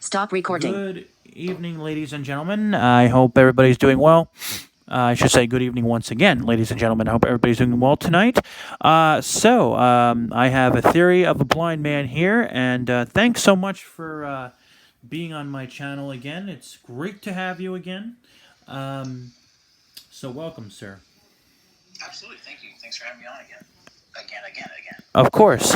Stop recording. Good evening, ladies and gentlemen. I hope everybody's doing well. I should say good evening once again, ladies and gentlemen. I hope everybody's doing well tonight. I have a theory of a blind man here, and thanks so much for being on my channel again. It's great to have you again. So welcome, sir. Absolutely. Thank you. Thanks for having me on again. Again. Of course.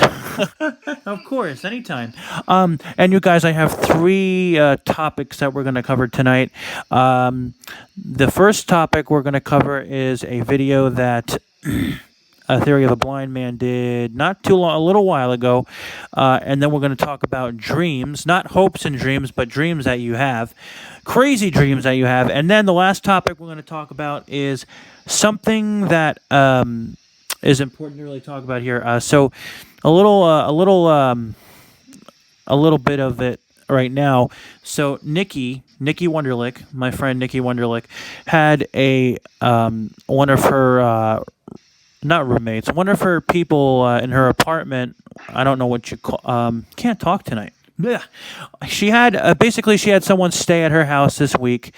Of course, anytime. And you guys, I have three topics that we're going to cover tonight. The first topic we're going to cover is a video that A Theory of a Blind Man did not too long, a little while ago. And then we're going to talk about dreams, not hopes and dreams, but dreams that you have, crazy dreams that you have. And then the last topic we're going to talk about is something that is important to really talk about here. So a little bit of it right now. So Nikki Wunderlich, my friend Nikki Wunderlich, had a one of her not roommates, one of her people in her apartment. I don't know what you call. Can't talk tonight. Yeah, she had basically she had someone stay at her house this week,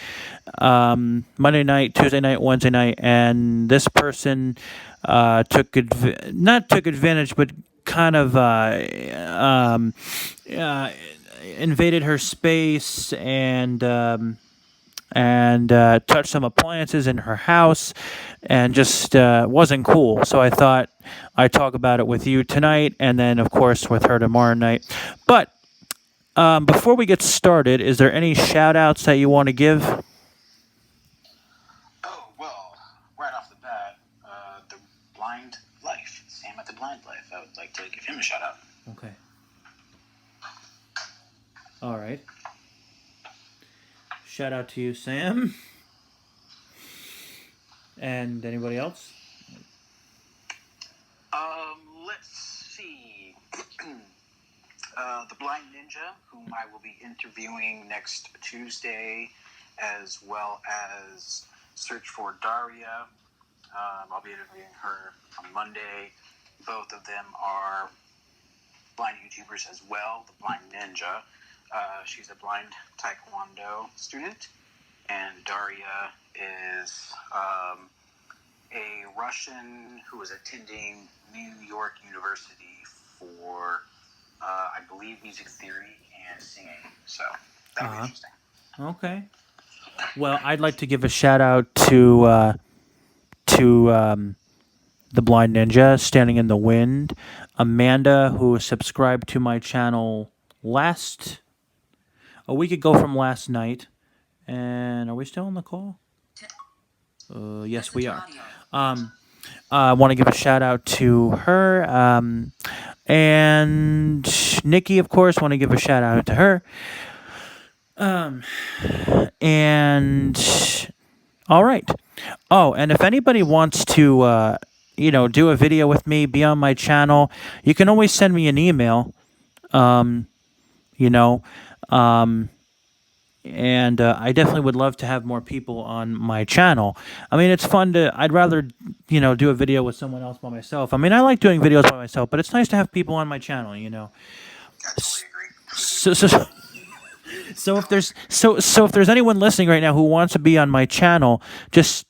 Monday night, Tuesday night, Wednesday night, and this person not took advantage, but kind of invaded her space and touched some appliances in her house and just wasn't cool. So I thought I'd talk about it with you tonight and then, of course, with her tomorrow night. But before we get started, is there any shout outs that you want to give? Oh, well, right off the bat, the Blind Life, Sam at the Blind Life. I would like to give him a shout out. Okay. All right. Shout out to you, Sam. And anybody else? Let's see. The Blind Ninja, whom I will be interviewing next Tuesday, as well as Search for Daria. I'll be interviewing her on Monday. Both of them are blind YouTubers as well. The Blind Ninja, she's a blind Taekwondo student, and Daria is a Russian who is attending New York University for, I believe, music theory and singing. So that'll be interesting. Okay. Well, I'd like to give a shout out to the Blind Ninja, Standing in the Wind, Amanda, who subscribed to my channel a week ago from last night. And are we still on the call? Yes, we are. I want to give a shout out to her. And Nikki, of course, want to give a shout out to her. And all right. Oh, and if anybody wants to, do a video with me, be on my channel, you can always send me an email. And I definitely would love to have more people on my channel. I mean, it's fun I'd rather, do a video with someone else by myself. I mean, I like doing videos by myself, but it's nice to have people on my channel, I totally agree. So if there's anyone listening right now who wants to be on my channel, just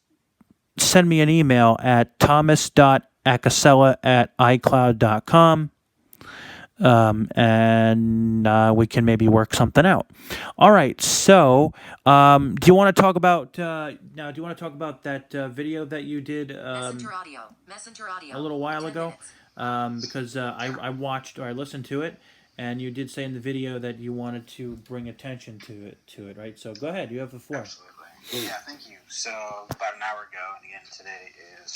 send me an email at thomas.acasella@icloud.com. And we can maybe work something out. All right. So, do you want to talk about now? Do you want to talk about that video that you did Messenger audio. a little while ago? Because I watched or I listened to it, and you did say in the video that you wanted to bring attention to it, right? So go ahead. You have the floor. Absolutely. Yeah. Thank you. So about an hour ago, and again today is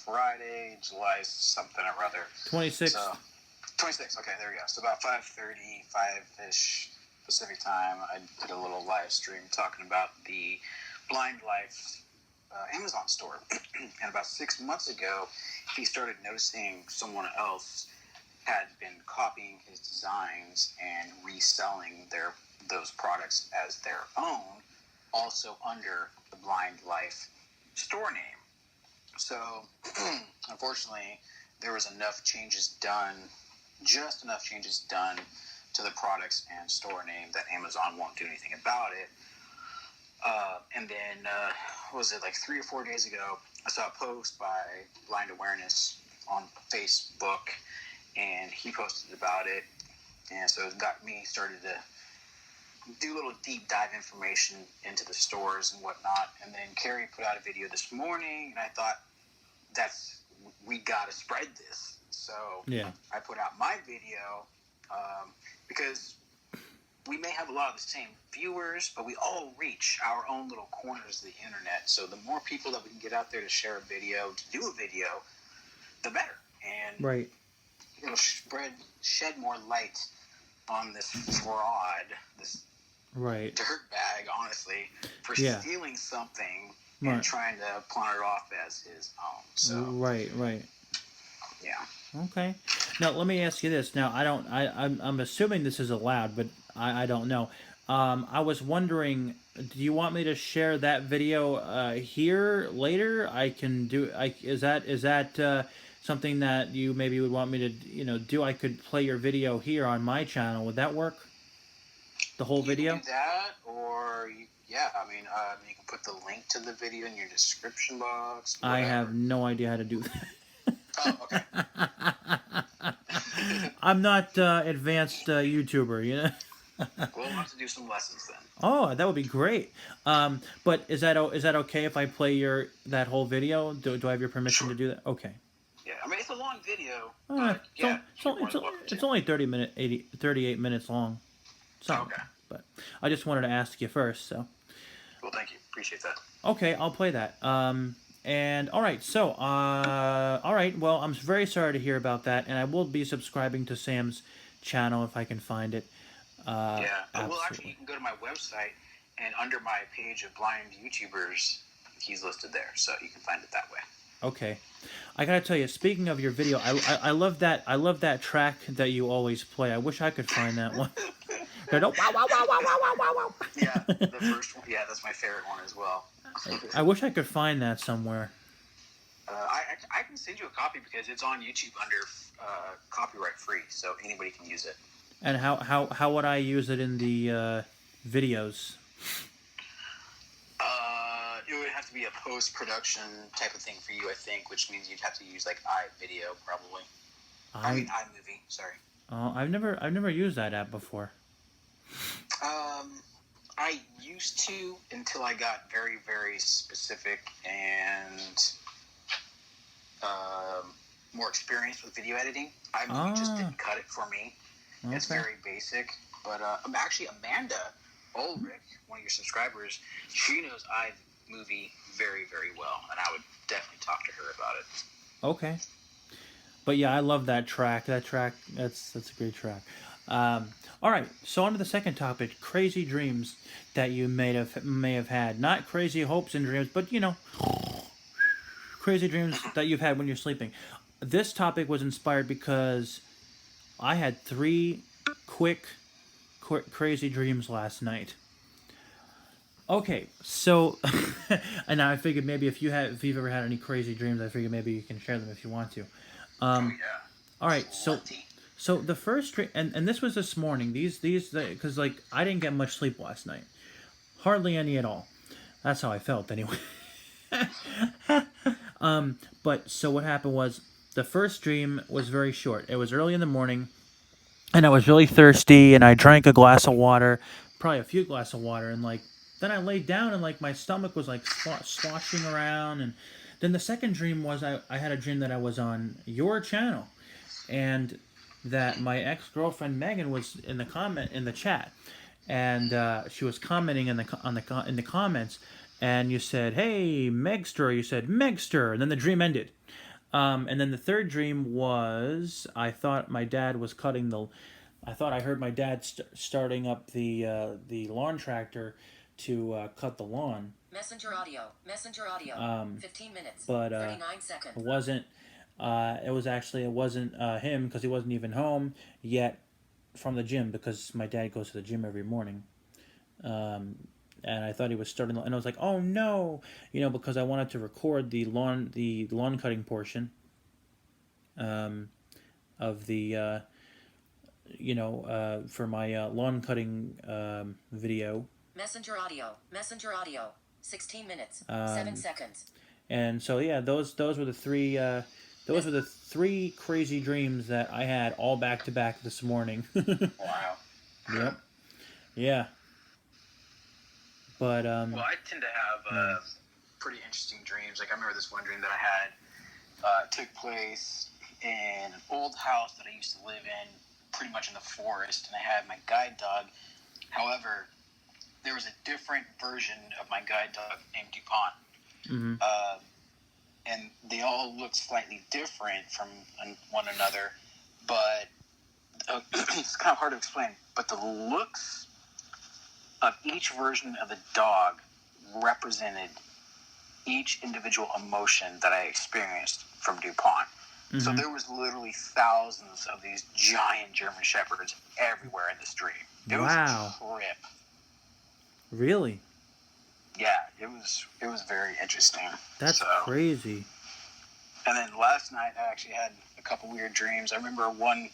Friday, July something or other. 26th. So, 26. Okay, there we go. So about 5:35-ish Pacific time, I did a little live stream talking about the Blind Life Amazon store. And about 6 months ago, he started noticing someone else had been copying his designs and reselling those products as their own, also under the Blind Life store name. So, unfortunately, there was just enough changes done to the products and store name that Amazon won't do anything about it. And then, what was it, like 3 or 4 days ago, I saw a post by Blind Awareness on Facebook, and he posted about it. And so it got me started to do a little deep dive information into the stores and whatnot. And then Carrie put out a video this morning, and I thought, we got to spread this. So Yeah. I put out my video because we may have a lot of the same viewers, but we all reach our own little corners of the internet. So the more people that we can get out there to share a video, to do a video, the better. And Right. it'll shed more light on this fraud, this Right. dirtbag, honestly, for Yeah. stealing something Right. and trying to pawn it off as his own. So Right. yeah. Okay. Now let me ask you this. Now I'm assuming this is allowed, but I don't know. I was wondering, do you want me to share that video here later? I can do. Is that something that you maybe would want me to do? I could play your video here on my channel. Would that work? The whole video? You can do that, or you can put the link to the video in your description box. I whatever. have no idea how to do that. Oh, okay. I'm not advanced YouTuber, We'll have to do some lessons then. Oh, that would be great. But is that okay if I play that whole video? Do I have your permission Sure. to do that? Okay. Yeah, I mean, it's a long video, Uh, but yeah, it's only 38 minutes long. So, Okay. But I just wanted to ask you first. So, Well, thank you. Appreciate that. okay, I'll play that. And all right, so all right. Well, I'm very sorry to hear about that, and I will be subscribing to Sam's channel if I can find it. Yeah. Well, Absolutely. actually, you can go to my website, and under my page of blind YouTubers, he's listed there, so you can find it that way. Okay, I gotta tell you. Speaking of your video, I love that. I love that track that you always play. I wish I could find that one. Wow, wow, wow, wow, wow, wow, wow, wow. Yeah, the first one. Yeah, that's my favorite one as well. I wish I could find that somewhere. I can send you a copy because it's on YouTube under copyright free, so anybody can use it. And how would I use it in the videos? It would have to be a post-production type of thing for you, I think, which means you'd have to use like iVideo probably. I mean iMovie. Sorry. I've never used that app before. I used to until I got very, very specific and more experienced with video editing. iMovie just didn't cut it for me. Okay. It's very basic. But actually, Amanda Ulrich, one of your subscribers, she knows iMovie very, very well, and I would definitely talk to her about it. Okay. But yeah, I love that track. That's a great track. All right, so on to the second topic: crazy dreams that you may have had. Not crazy hopes and dreams, but crazy dreams that you've had when you're sleeping. This topic was inspired because I had 3 quick crazy dreams last night. Okay, so and I figured maybe if you've ever had any crazy dreams, I figured maybe you can share them if you want to. Yeah. All right, so Plenty. the first dream, and this was this morning. These because like I didn't get much sleep last night, hardly any at all. That's how I felt anyway. But so what happened was the first dream was very short. It was early in the morning, and I was really thirsty, and I drank a glass of water, probably a few glasses of water, and like then I laid down, and like my stomach was like sloshing around, and then the second dream was I had a dream that I was on your channel, and that my ex-girlfriend Megan was in the chat, and she was commenting in the comments, and you said, "Hey, Megster," you said Megster, and then the dream ended. And then the third dream was I thought my dad was I thought I heard my dad starting up the lawn tractor to cut the lawn. Messenger audio. 15 minutes. But 39 seconds. it wasn't. It wasn't him because he wasn't even home yet from the gym because my dad goes to the gym every morning. And I thought he was starting, and I was like, "Oh no," because I wanted to record the lawn cutting portion of the for my lawn cutting video. Messenger audio. Messenger audio. 16 minutes. 7 Um, seconds. and so yeah, those were the three. Those were the three crazy dreams that I had all back to back this morning. Wow. Yep. Yeah. But Well, I tend to have yeah. pretty interesting dreams. Like I remember this one dream that I had took place in an old house that I used to live in, pretty much in the forest, and I had my guide dog. However, there was a different version of my guide dog named DuPont. Mm-hmm. And they all looked slightly different from one another, but it's kind of hard to explain. But the looks of each version of the dog represented each individual emotion that I experienced from DuPont. Mm-hmm. So there was literally thousands of these giant German Shepherds everywhere in this dream. It was a trip. Really? Yeah, it was very interesting. That's crazy. And then last night I actually had a couple weird dreams. I remember one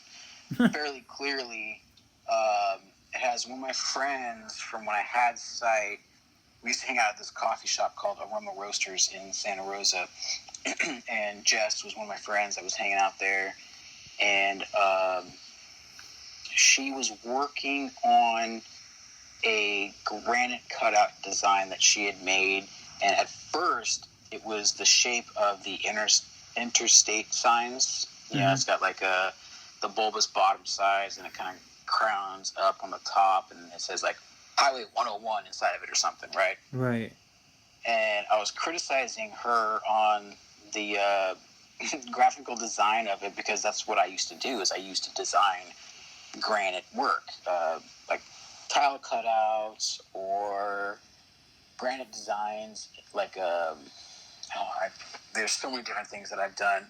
fairly clearly. It has one of my friends from when I had sight. We used to hang out at this coffee shop called Aroma Roasters in Santa Rosa. And Jess was one of my friends that was hanging out there. And she was working on a granite cutout design that she had made. And at first, it was the shape of the interstate signs. You know, it's got like the bulbous bottom sides, and it kind of crowns up on the top, and it says like Highway 101 inside of it or something, right? Right. And I was criticizing her on the graphical design of it, because that's what I used to do. Is I used to design granite work, like tile cutouts or granite designs. Like there's so many different things that I've done.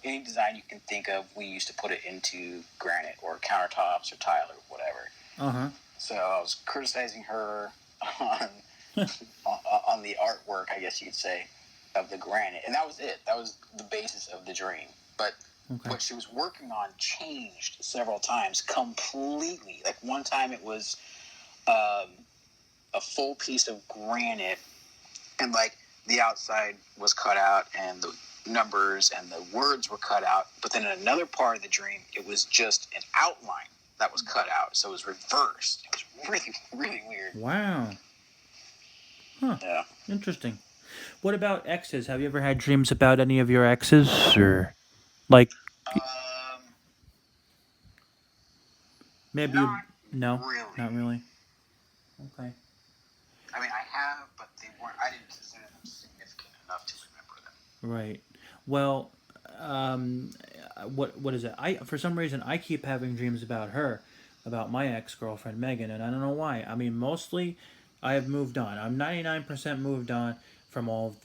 Any design you can think of, we used to put it into granite or countertops or tile or whatever. Uh-huh. So I was criticizing her on the artwork, I guess you could say, of the granite. And that was it. That was the basis of the dream. But what she was working on changed several times completely. Like one time it was a full piece of granite, and like the outside was cut out and the numbers and the words were cut out. But then in another part of the dream, it was just an outline that was cut out. So it was reversed. It was really, really weird. Wow. Huh. Yeah. Interesting. What about exes? Have you ever had dreams about any of your exes, or like maybe not no, really. not really. Okay. I mean, I have, but they weren't. I didn't consider them significant enough to remember them. Right. Well, what is it? For some reason I keep having dreams about her, about my ex-girlfriend Megan, and I don't know why. I mean, mostly I have moved on. I'm 99% moved on from all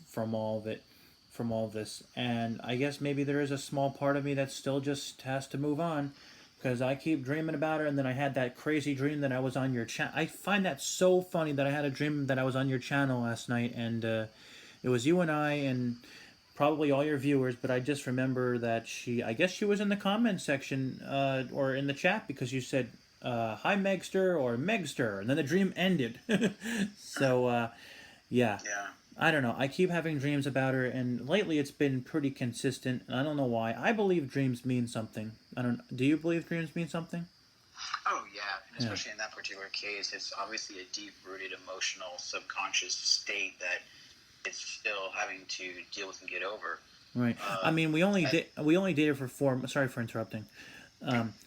of it, from all this, and I guess maybe there is a small part of me that still just has to move on, because I keep dreaming about her. And then I had that crazy dream that I was on your channel. I find that so funny that I had a dream that I was on your channel last night, and it was you and I and probably all your viewers, but I just remember that I guess she was in the comment section or in the chat, because you said hi Megster or Megster, and then the dream ended. So yeah, I don't know, I keep having dreams about her, and lately it's been pretty consistent, and I don't know why. I believe dreams mean something. Do you believe dreams mean something? Oh yeah, and especially in that particular case, it's obviously a deep-rooted emotional subconscious state that it's still having to deal with and get over. Right. I mean, we only dated for 4. Sorry for interrupting.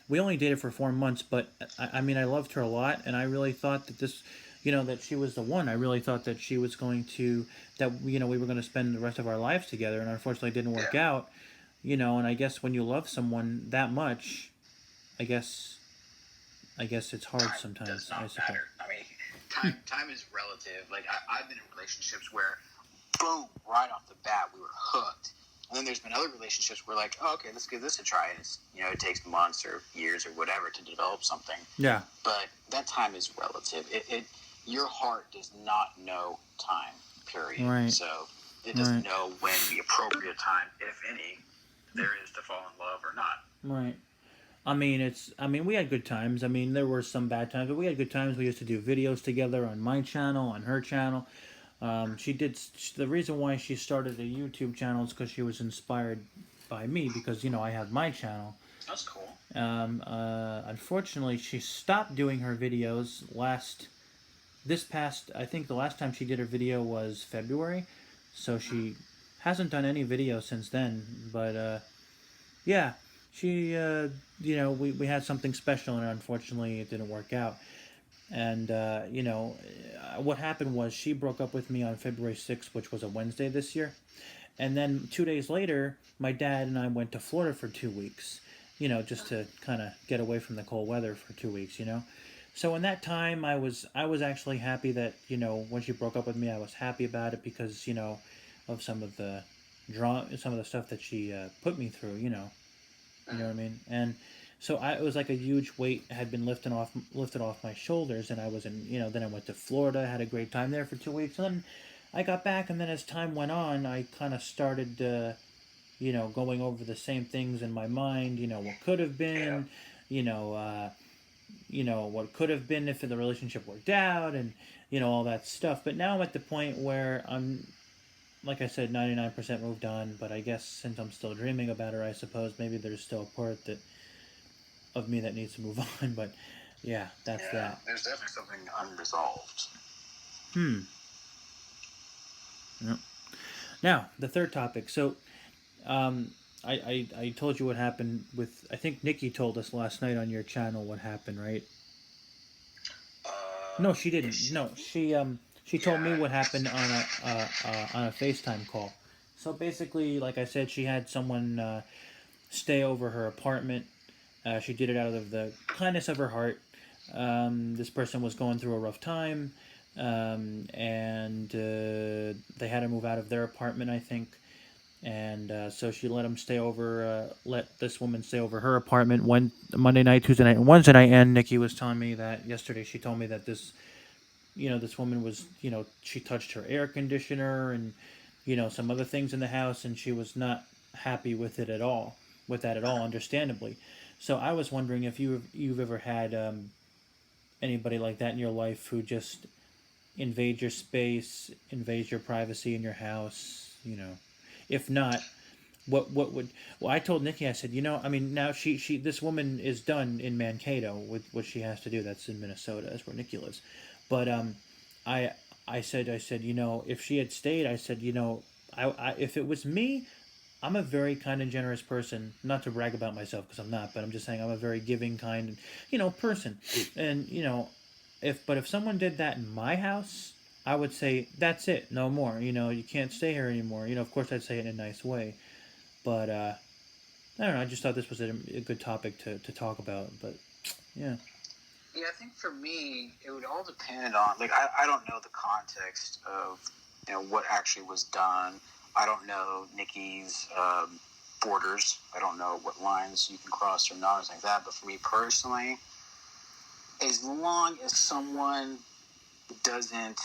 We only dated for 4 months, but I mean, I loved her a lot, and I really thought that that she was the one. I really thought that she was going to, we were going to spend the rest of our lives together, and unfortunately it didn't work out. And I guess when you love someone that much, I guess it's hard sometimes. Does not matter. I mean, time is relative. Like I've been in relationships where, boom, right off the bat, we were hooked. And then there's been other relationships where, like, oh, okay, let's give this a try. And it's, it takes months or years or whatever to develop something. Yeah. But that time is relative. Your heart does not know time, period. Right. So it doesn't know when the appropriate time, if any, there is to fall in love or not. Right. I mean, we had good times. I mean, there were some bad times, but we had good times. We used to do videos together on my channel, on her channel. She did. The reason why she started a YouTube channel is because she was inspired by me, because I had my channel. That's cool. Unfortunately, she stopped doing her videos I think the last time she did her video was February, so she hasn't done any videos since then. But yeah, she, we had something special, and unfortunately, it didn't work out. And what happened was she broke up with me on February 6th, which was a Wednesday this year. And then 2 days later, my dad and I went to Florida for 2 weeks, just to kind of get away from the cold weather for 2 weeks. So in that time, I was actually happy that when she broke up with me, I was happy about it because of some of the stuff that she put me through. You know what I mean? And so it was like a huge weight had been lifted off my shoulders, and I was in then I went to Florida, had a great time there for 2 weeks, and then I got back, and then as time went on, I kind of started going over the same things in my mind. What could have been, you know, uh, what could have been if the relationship worked out, and all that stuff. But now I'm at the point where I'm, like I said, 99% moved on. But I guess since I'm still dreaming about her, I suppose maybe there's still a part that of me that needs to move on. But yeah, that's that. There's definitely something unresolved. Yep. Now the third topic. So, I told you what happened with. I think Nikki told us last night on your channel what happened, right? No, she didn't. No, she told me what happened on a FaceTime call. So basically, like I said, she had someone stay over her apartment. She did it out of the kindness of her heart. This person was going through a rough time, and they had to move out of their apartment, I think. And so she let him stay over. Let this woman stay over her apartment one Monday night, Tuesday night, and Wednesday night. And Nikki was telling me that yesterday. She told me that this woman was, she touched her air conditioner and, some other things in the house, and she was not happy with it at all, with that at all, understandably. So I was wondering if you've ever had anybody like that in your life who just invade your space, invades your privacy in your house. If not, what would? Well, I told Nikki, I said, I mean, now this woman is done in Mankato with what she has to do. That's in Minnesota. That's where Nikki lives. But I I said, if she had stayed, I said, if it was me, I'm a very kind and generous person. Not to brag about myself, because I'm not, but I'm just saying I'm a very giving, kind, person. And if someone did that in my house, I would say that's it, no more. You can't stay here anymore. Of course I'd say it in a nice way, but I don't know. I just thought this was a good topic to talk about. But yeah. Yeah, I think for me, it would all depend on, I don't know the context of, what actually was done. I don't know Nikki's borders. I don't know what lines you can cross or not, or anything like that. But for me personally, as long as someone doesn't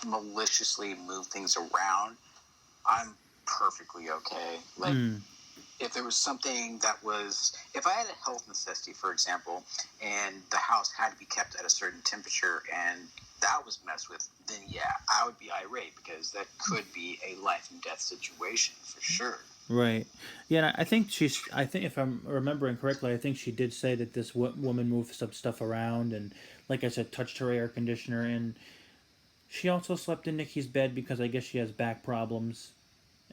maliciously move things around, I'm perfectly okay. If there was something if I had a health necessity, for example, and the house had to be kept at a certain temperature and that was messed with, then yeah, I would be irate, because that could be a life and death situation for sure. Right. Yeah, and I think if I'm remembering correctly, I think she did say that this woman moved some stuff around and, like I said, touched her air conditioner. And she also slept in Nikki's bed because I guess she has back problems.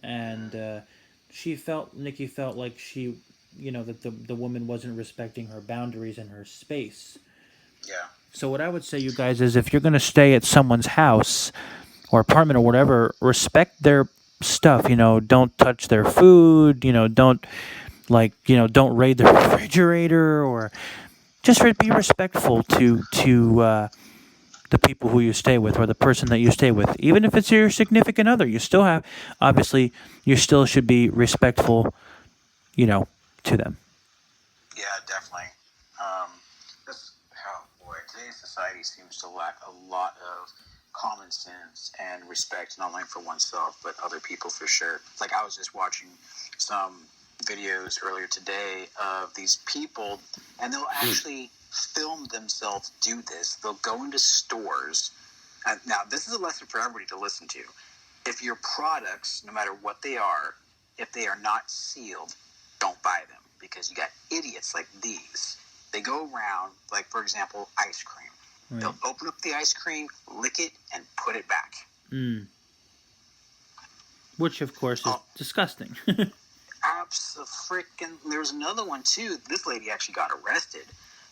And Nikki felt like that the woman wasn't respecting her boundaries and her space. Yeah. So what I would say, you guys, is if you're going to stay at someone's house or apartment or whatever, respect their stuff. Don't touch their food. Don't raid the refrigerator, or just be respectful to the people who you stay with, or the person that you stay with. Even if it's your significant other, you still should be respectful, to them. Yeah, definitely. Boy, today's society seems to lack a lot of common sense and respect, not only for oneself but other people, for sure. Like, I was just watching some videos earlier today of these people, and they'll actually film themselves do this. They'll go into stores. Now, this is a lesson for everybody to listen to. If your products, no matter what they are, if they are not sealed, don't buy them, because you got idiots like these. They go around, like, for example, ice cream. Right. They'll open up the ice cream, lick it, and put it back. Which, of course, is disgusting. Abso-freaking. There's another one, too. This lady actually got arrested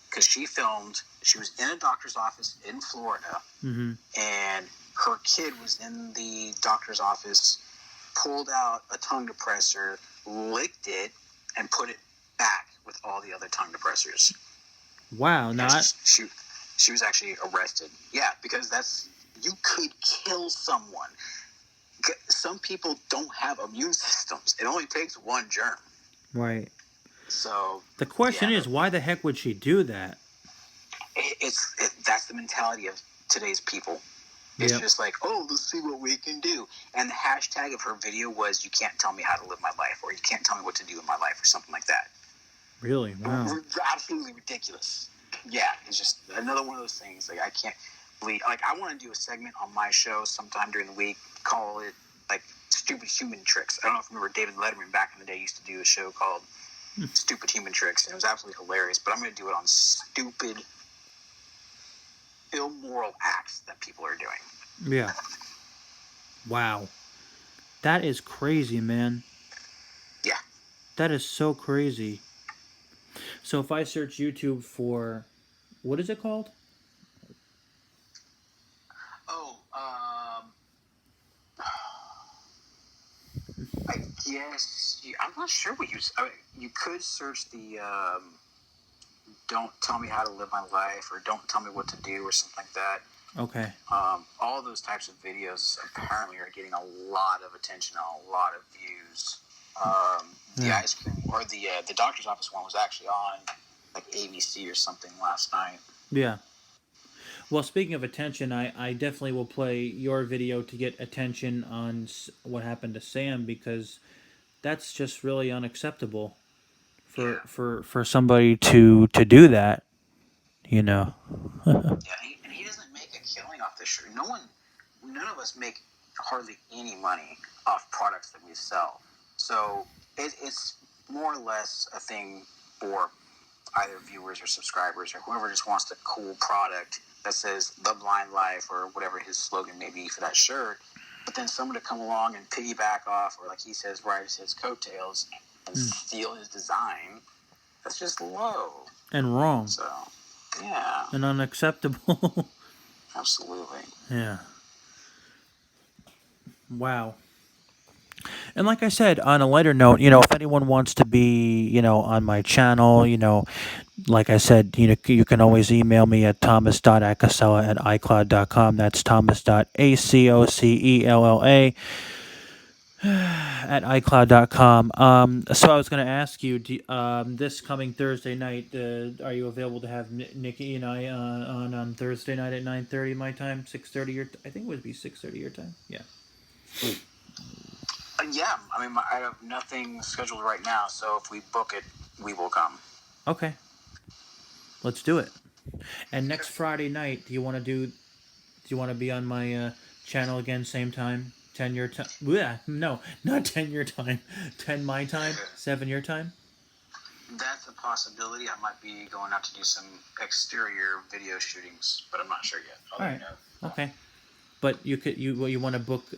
because she was in a doctor's office in Florida, and her kid was in the doctor's office, pulled out a tongue depressor, licked it, and put it back with all the other tongue depressors. Wow, She was actually arrested. Yeah, because you could kill someone. Some people don't have immune systems. It only takes one germ. Right. So The question is, why the heck would she do that? That's the mentality of today's people. It's just like, oh, let's see what we can do. And the hashtag of her video was, "You can't tell me how to live my life," or "You can't tell me what to do in my life," or something like that. Really? Wow. Absolutely ridiculous. Yeah, it's just another one of those things. Like, I can't believe. Like, I want to do a segment on my show sometime during the week. Call it like "Stupid Human Tricks." I don't know if you remember David Letterman back in the day used to do a show called "Stupid Human Tricks," and it was absolutely hilarious. But I'm going to do it on stupid, immoral acts that people are doing. Yeah. Wow. That is crazy, man. Yeah. That is so crazy. So if I search YouTube for, what is it called? Oh, I guess I'm not sure what you could search the "Don't tell me how to live my life" or "Don't tell me what to do" or something like that. Okay. All those types of videos apparently are getting a lot of attention, a lot of views. The ice cream or the doctor's office one was actually on like ABC or something last night. Yeah. Well, speaking of attention, I definitely will play your video to get attention on what happened to Sam, because that's just really unacceptable for somebody to do that, you know. Yeah, and he doesn't make a killing off this shirt. None of us make hardly any money off products that we sell. So it's more or less a thing for either viewers or subscribers or whoever just wants the cool product that says "The Blind Life" or whatever his slogan may be for that shirt. But then someone to come along and piggyback off, or like he says, ride his coattails and steal his design. That's just low And wrong. So, yeah. And unacceptable. Absolutely. Yeah. Wow. And like I said, on a lighter note, if anyone wants to be, on my channel, like I said, you can always email me at thomas.acosella@icloud.com. That's thomas.acocella at icloud.com. So I was going to ask you, this coming Thursday night, are you available to have Nikki and I on Thursday night at 9:30 my time, 6:30 your? I think it would be 6:30 your time. Yeah. Yeah, I mean, I have nothing scheduled right now, so if we book it, we will come. Okay. Let's do it. And next Friday night, do you want to be on my channel again, same time, 10 your time? No, not 10 your time, 10 my time, 7 your time. That's a possibility. I might be going out to do some exterior video shootings, but I'm not sure yet. I'll let you know. Okay. But you want to book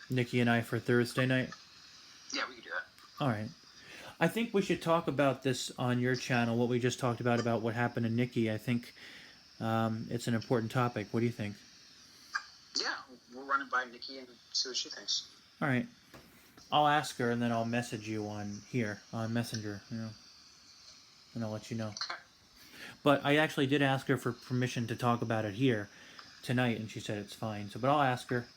Nikki and I for Thursday night? Yeah, we can do that. All right. I think we should talk about this on your channel, what we just talked about what happened to Nikki. I think it's an important topic. What do you think? Yeah, we'll run it by Nikki and see what she thinks. All right. I'll ask her, and then I'll message you on Messenger, and I'll let you know. Okay. But I actually did ask her for permission to talk about it here tonight, and she said it's fine. But I'll ask her.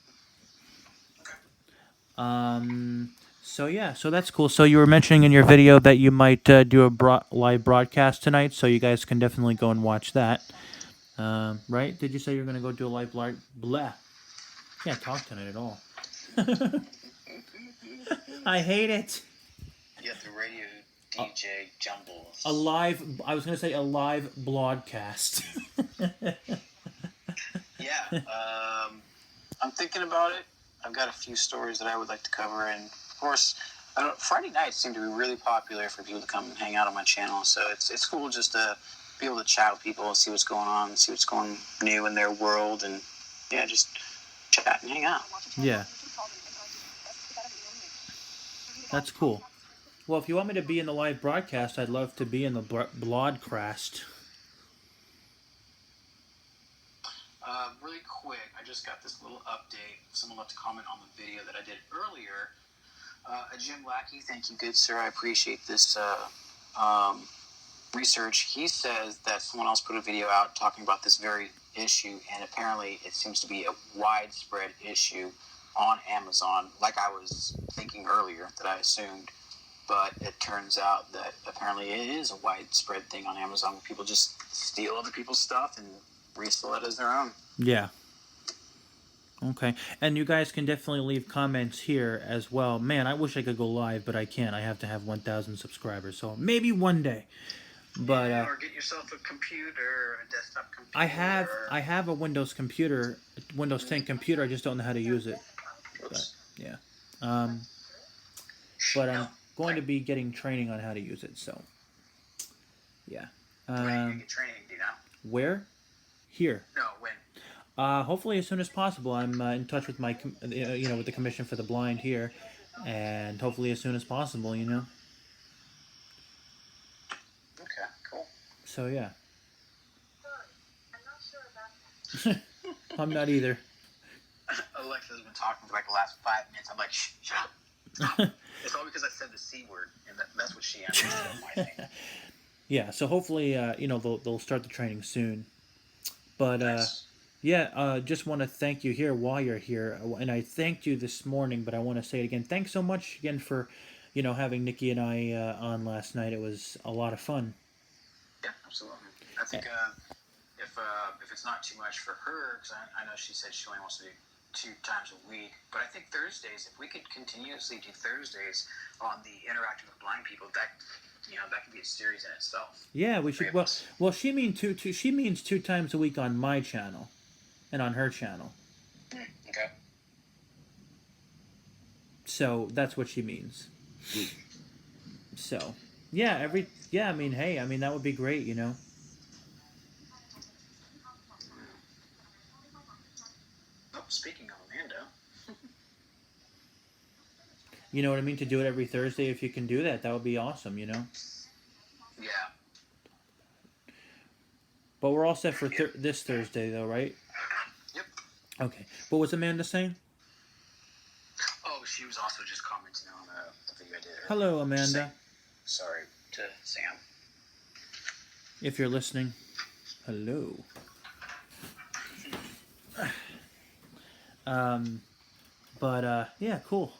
So that's cool. So you were mentioning in your video that you might do a live broadcast tonight, so you guys can definitely go and watch that. Right? Did you say you're going to go do a live blah? Can't talk tonight at all. I hate it. Yeah, the radio DJ jumbles. I was going to say a live broadcast. Yeah, I'm thinking about it. I've got a few stories that I would like to cover, and of course, Friday nights seem to be really popular for people to come and hang out on my channel. So it's cool just to be able to chat with people and see what's going on, see what's going new in their world, and yeah, just chat and hang out. Yeah. That's cool. Well, if you want me to be in the live broadcast, I'd love to be in the broadcast. Really quick, I just got this little update. Someone left a comment on the video that I did earlier. Jim Lackey, thank you, good sir. I appreciate this research. He says that someone else put a video out talking about this very issue, and apparently it seems to be a widespread issue on Amazon, like I was thinking earlier that I assumed. But it turns out that apparently it is a widespread thing on Amazon where people just steal other people's stuff and resell it as their own. Yeah. Okay. And you guys can definitely leave comments here as well. Man, I wish I could go live, but I can't. I have to have 1,000 subscribers. So maybe one day. But or get yourself a computer, a desktop computer. I have a Windows computer, Windows 10 computer. I just don't know how to use it. But, yeah. But I'm going to be getting training on how to use it. So, yeah. When are you gonna get training? Do you know? Where? Here. No, when? Hopefully as soon as possible. I'm in touch with my, with the Commission for the Blind here, and hopefully as soon as possible. Okay, cool. So yeah. I'm not either. Alexa's been talking for like the last 5 minutes. I'm like, shut up. It's all because I said the C word, and that's what she answers to my thing. Yeah. So hopefully, they'll start the training soon. But Nice. just want to thank you here while you're here, and I thanked you this morning, but I want to say it again. Thanks so much again for, having Nikki and I on last night. It was a lot of fun. Yeah, absolutely. I think if it's not too much for her, because I know she said she only wants to do 2 times a week, but I think Thursdays, if we could continuously do Thursdays on the interacting with blind people, that could be a series in itself. Yeah, we should. Well, she means she means 2 times a week on my channel, and on her channel. Okay. So that's what she means. So, yeah, I mean, hey, that would be great, Oh, speaking of Amanda. You know what I mean? To do it every Thursday, if you can do that, that would be awesome, Yeah. But we're all set for this Thursday, though, right? Yep. Okay. What was Amanda saying? Oh, she was also just commenting on the video I did earlier. Hello, Amanda. Sorry to Sam. If you're listening, hello. Yeah, cool.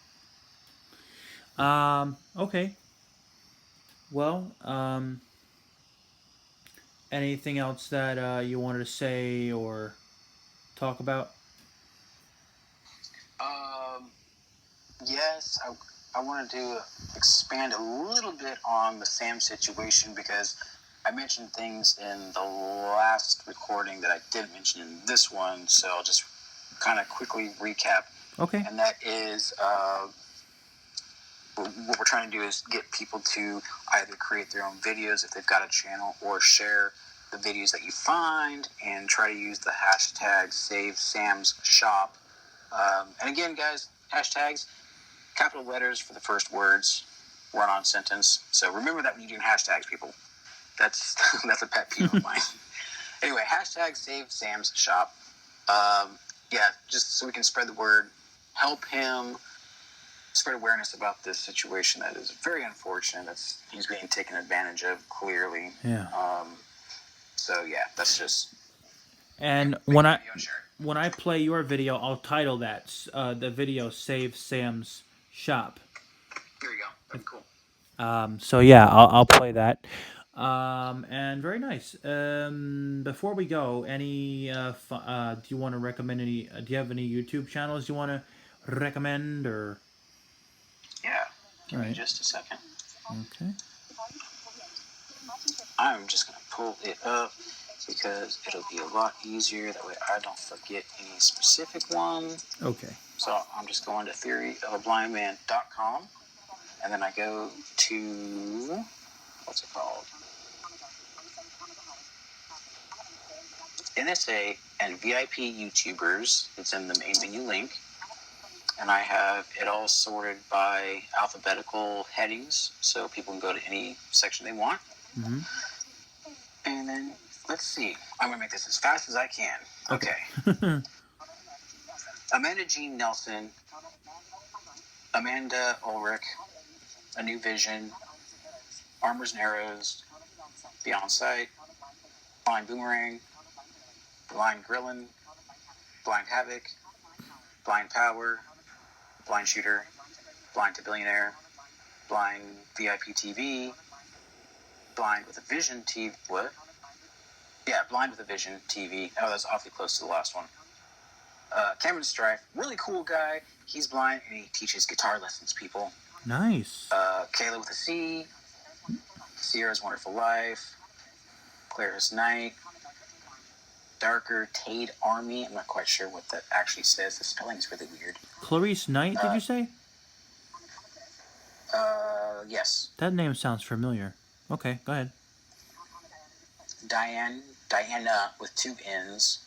Okay. Well, anything else that you wanted to say or talk about? Yes, I wanted to expand a little bit on the Sam situation because I mentioned things in the last recording that I didn't mention in this one, so I'll just kind of quickly recap. Okay. And that is what we're trying to do is get people to either create their own videos if they've got a channel or share the videos that you find and try to use the hashtag SaveSamsShop. And again, guys, hashtags, capital letters for the first words, run-on sentence. So remember that when you're doing hashtags, people. That's a pet peeve of mine. Anyway, hashtag SaveSamsShop. Just so we can spread the word, help him spread awareness about this situation that is very unfortunate. He's being taken advantage of, clearly. Yeah. So yeah, that's just. And when I play your video, I'll title that the video "Save Sam's Shop." There you go. That'd be cool. So yeah, I'll play that. And very nice. Before we go, any do you want to recommend any? Do you have any YouTube channels you want to recommend or? Yeah. Give me Alright. just a second. Okay. I'm just going to pull it up because it'll be a lot easier. That way I don't forget any specific one. Okay. So I'm just going to theoryofablindman.com, and then I go to, what's it called? NSA and VIP YouTubers. It's in the main menu link. And I have it all sorted by alphabetical headings, so people can go to any section they want. Mm-hmm. And then, let's see. I'm going to make this as fast as I can. Okay. Amanda Jean Nelson, Amanda Ulrich, A New Vision, Armors and Arrows, Beyond Sight, Blind Boomerang, Blind Grillin, Blind Havoc, Blind Power, Blind Shooter, Blind to Billionaire, Blind VIP TV, Blind with a Vision TV. What? Yeah, Blind with a Vision TV. Oh, that's awfully close to the last one. Cameron Strife, really cool guy. He's blind and he teaches guitar lessons, people. Nice. Kayla with a C, Sierra's Wonderful Life, Claire's Night, Darker Tade Army. I'm not quite sure what that actually says. The spelling is really weird. Clarice Knight, did you say? Yes. That name sounds familiar. Okay, go ahead. Diana with 2 N's.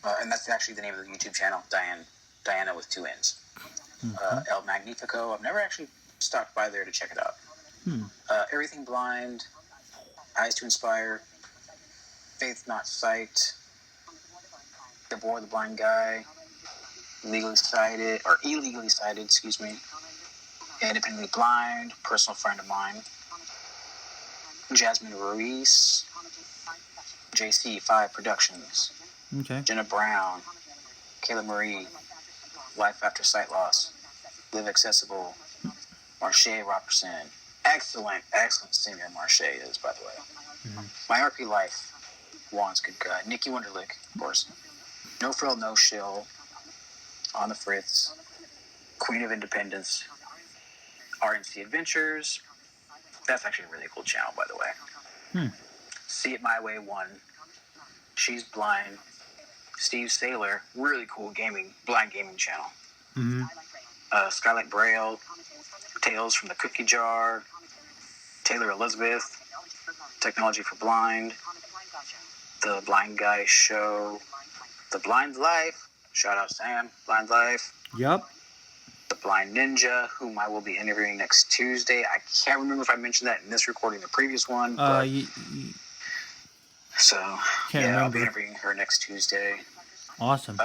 And that's actually the name of the YouTube channel, Diana with 2 N's. El Magnifico. I've never actually stopped by there to check it out. Everything Blind, Eyes to Inspire, Faith Not Sight, The Boy the Blind Guy, Illegally Sighted, excuse me, Independently Blind, Personal Friend of Mine, Jasmine Ruiz, JC5 Productions, Okay. Jenna Brown, Kayla Marie, Life After Sight Loss, Live Accessible, Marche Robertson. Excellent singer Marche is, by the way. My RP Life, Juan's good guy. Nikki Wunderlich, of course. No Frill, No Shill, On the Fritz, Queen of Independence, RNC Adventures. That's actually a really cool channel, by the way. See It My Way 1. She's Blind. Steve Saylor, really cool blind gaming channel. Skylight Braille, Tales from the Cookie Jar, Taylor Elizabeth, Technology for Blind, The Blind Guy Show, The Blind Life, shout out Sam, Blind Life, Yep. The Blind Ninja, whom I will be interviewing next Tuesday. I can't remember if I mentioned that in this recording, the previous one, but so Can't I'll remember. be interviewing her next Tuesday. Awesome.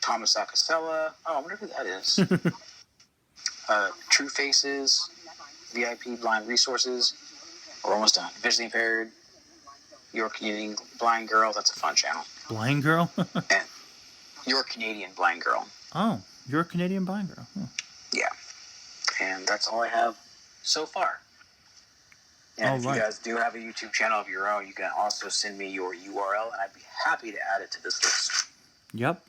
Thomas Acasella. Oh, I wonder who that is. True Faces, VIP Blind Resources. We're almost done. Visually Impaired, Your Canadian Blind Girl. That's a fun channel. Blind girl? And Your Canadian Blind Girl. Oh, you're a Canadian blind girl. Huh. Yeah. And that's all I have so far. And All if right. you guys do have a YouTube channel of your own, you can also send me your URL, and I'd be happy to add it to this list. Yep.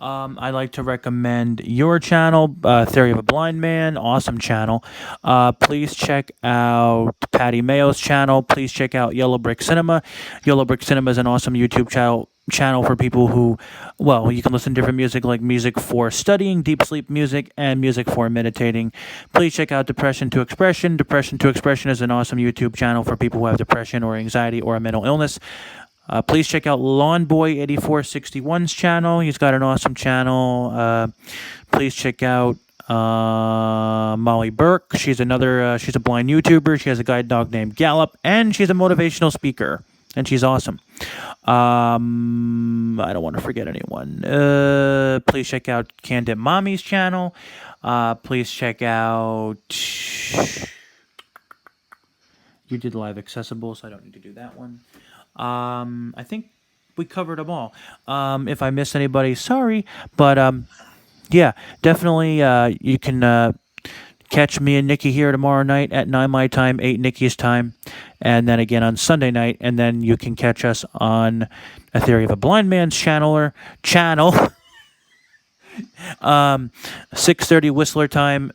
I'd like to recommend your channel, Theory of a Blind Man. Awesome channel. Please check out Patty Mayo's channel. Please check out Yellow Brick Cinema. Yellow Brick Cinema is an awesome YouTube channel for people who, well, you can listen to different music like music for studying, deep sleep music, and music for meditating. Please check out Depression to Expression. Depression to Expression is an awesome YouTube channel for people who have depression or anxiety or a mental illness. Please check out LawnBoy8461's channel. He's got an awesome channel. Please check out Molly Burke. She's a blind YouTuber. She has a guide dog named Gallop, and she's a motivational speaker, and she's awesome. I don't want to forget anyone. Please check out Candid Mommy's channel. Please check out... You did Live Accessible, so I don't need to do that one. I think we covered them all. If I missed anybody, sorry. But yeah, definitely you can catch me and Nikki here tomorrow night at 9 my time, 8 Nikki's time. And then again on Sunday night. And then you can catch us on A Theory of a Blind Man's channel. 6:30 Whistler time.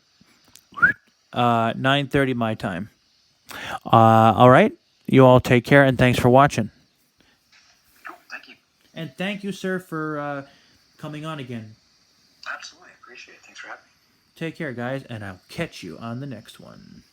9:30 my time. All right. You all take care, and thanks for watching. Cool. Thank you. And thank you, sir, for coming on again. Absolutely. Appreciate it. Thanks for having me. Take care, guys, and I'll catch you on the next one.